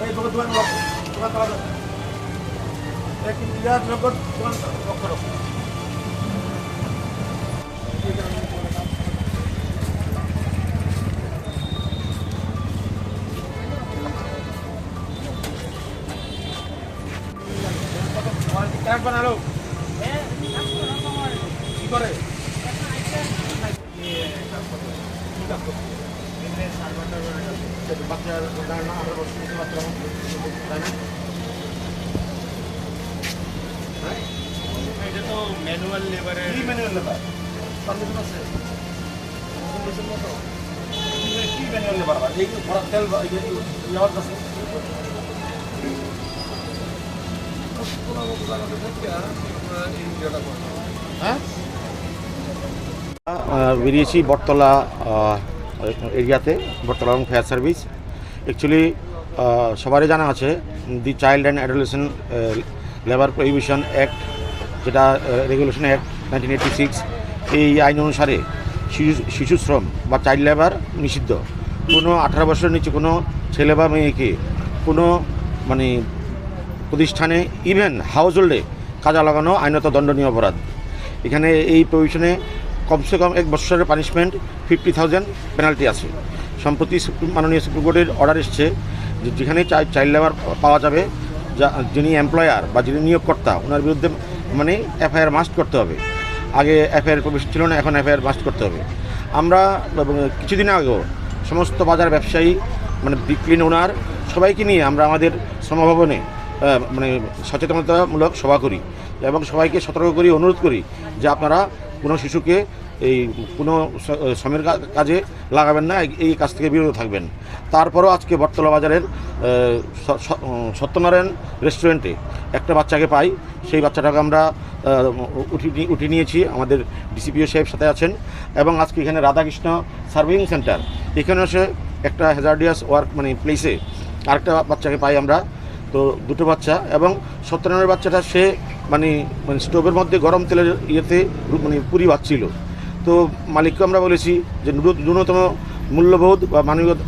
এই দোকান দোকান তালা দেন। এক ইন্ডিয়ার নগর দোকান লক্ষ্য রাখুন। এক বানালো কি করে বাচ্চার না আমরা বসে বাচ্চা তাই না এটা তো ম্যানুয়াল লেবারে কি ম্যানুয়াল লেবার পারমিশন আছে কি ম্যানুয়াল লেবার এই ভরা তেল ইয়ার কাছে হ্যাঁ বেরিয়েছি বটতলা এরিয়াতে, বটতলা এবং ফায়ার সার্ভিস। অ্যাকচুয়ালি সবারই জানা আছে the child and adolescent labour prohibition act, যেটা রেগুলেশন অ্যাক্ট 1986, এই আইন অনুসারে শিশু শ্রম বা চাইল্ড লেবার নিষিদ্ধ। কোনো 18 বছরের নিচে কোনো ছেলে বা মেয়েকে কোনো মানে প্রতিষ্ঠানে ইভেন হাউস হোল্ডে কাজে লাগানো আইনত দণ্ডনীয় অপরাধ। এখানে এই প্রভিশনে কমসে কম 1 বছরের পানিশমেন্ট, 50,000 পেনাল্টি আছে। সম্প্রতি মাননীয় সুপ্রিম কোর্টের অর্ডার এসছে যে যেখানে চাইল্ড লেবার পাওয়া যাবে, যিনি এমপ্লয়ার বা যিনি নিয়োগকর্তা ওনার বিরুদ্ধে মানে এফআইআর মাস্ট করতে হবে। আগে এফআইআর প্রভিশন ছিল না, এখন এফআইআর মাস্ট করতে হবে। আমরা কিছুদিন আগেও সমস্ত বাজার ব্যবসায়ী মানে বিক্রিন ওনার সবাইকে নিয়ে আমরা আমাদের শ্রমভবনে মানে সচেতনতামূলক সভা করি এবং সবাইকে সতর্ক করি, অনুরোধ করি যে আপনারা কোনো শিশুকে এই কোনো শ্রমের কাজে লাগাবেন না, এই কাজ থেকে বিরত থাকবেন। তারপরও আজকে বটতলা বাজারের সত্যনারায়ণ রেস্টুরেন্টে একটা বাচ্চাকে পাই। সেই বাচ্চাটাকে আমরা উঠিয়ে নিয়েছি, আমাদের ডিসিপিও সাহেব সাথে আছেন। এবং আজকে এখানে রাধাকৃষ্ণ সার্ভিং সেন্টার, এখানে এসে একটা হ্যাজার্ডিয়াস ওয়ার্ক মানে প্লেসে আরেকটা বাচ্চাকে পাই আমরা। তো দুটো বাচ্চা, এবং সত্যনারায়ণের বাচ্চাটা সে মানে স্টোভের মধ্যে গরম তেলের ইয়েতে মানে পুরি ভাজছিল। তো মালিককে আমরা বলেছি যে ন্যূনতম মূল্যবোধ বা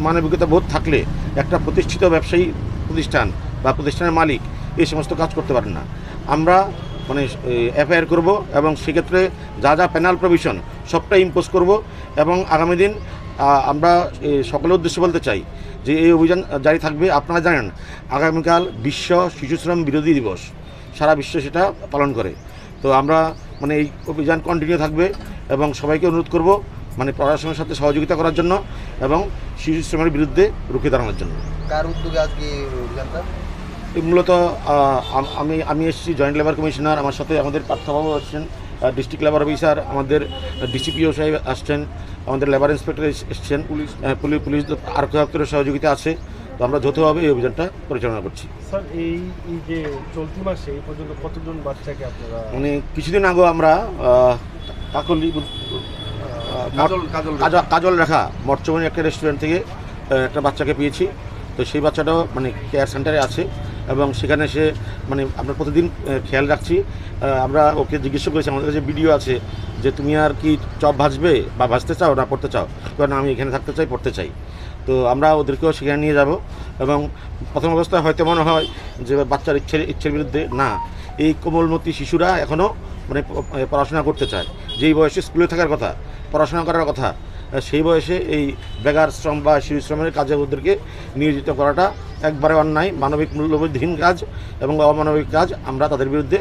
মানবিকতা বোধ থাকলে একটা প্রতিষ্ঠিত ব্যবসায়ী প্রতিষ্ঠান বা প্রতিষ্ঠানের মালিক এই সমস্ত কাজ করতে পারেন না। আমরা মানে এফআইআর করব এবং সেক্ষেত্রে যা যা পেনাল প্রভিশন সবটা ইম্পোজ করব। এবং আগামী দিন আমরা সকলের উদ্দেশ্যে বলতে চাই যে এই অভিযান জারি থাকবে। আপনারা জানেন আগামীকাল বিশ্ব শিশুশ্রম বিরোধী দিবস, সারা বিশ্ব সেটা পালন করে। তো আমরা মানে এই অভিযান কন্টিনিউ থাকবে এবং সবাইকে অনুরোধ করব মানে প্রশাসনের সাথে সহযোগিতা করার জন্য এবং শিশু শ্রমের বিরুদ্ধে রুখে দাঁড়ানোর জন্য। কার উদ্যোগে আজকে অভিযানটা? মূলত আমি এসেছি, জয়েন্ট লেবার কমিশনার, আমার সাথে আমাদের পার্থবাবু আসছেন, ডিস্ট্রিক্ট লেবার অফিসার, আমাদের ডিসিপিও সাহেব আসছেন, আমাদের লেবার ইন্সপেক্টর এসছেন, পুলিশ আরক্ষী দপ্তরের সহযোগিতা আছে। তো আমরা যৌথভাবে এই অভিযানটা পরিচালনা করছি। স্যার এই যে চলতি মাসে এই পর্যন্ত কতজন বাচ্চাকে আপনারা মানে কিছুদিন আগেও আমরা কাজল রেখা মর্চমণি একটা রেস্টুরেন্ট থেকে একটা বাচ্চাকে পেয়েছি। তো সেই বাচ্চাটাও মানে কেয়ার সেন্টারে আছে এবং সেখানে সে মানে আমরা প্রতিদিন খেয়াল রাখছি। আমরা ওকে জিজ্ঞেস করেছি, আমাদের কাছে ভিডিও আছে, যে তুমি আর কি চপ ভাজবে বা ভাজতে চাও না পড়তে চাও? কারণ আমি এখানে থাকতে চাই, পড়তে চাই। তো আমরা ওদেরকেও সেখানে নিয়ে যাব এবং প্রথম অবস্থায় হয়তো মনে হয় যে বাচ্চার ইচ্ছের বিরুদ্ধে না, এই কোমলমতি শিশুরা এখনও মানে পড়াশোনা করতে চায়। যেই বয়সে স্কুলে থাকার কথা, পড়াশোনা করার কথা, সেই বয়সে এই বেগার শ্রম বা শিশু শ্রমের কাজে ওদেরকে নিয়োজিত করাটা একবারে অন্যায়, মানবিক মূল্যবোধহীন কাজ এবং অমানবিক কাজ। আমরা তাদের বিরুদ্ধে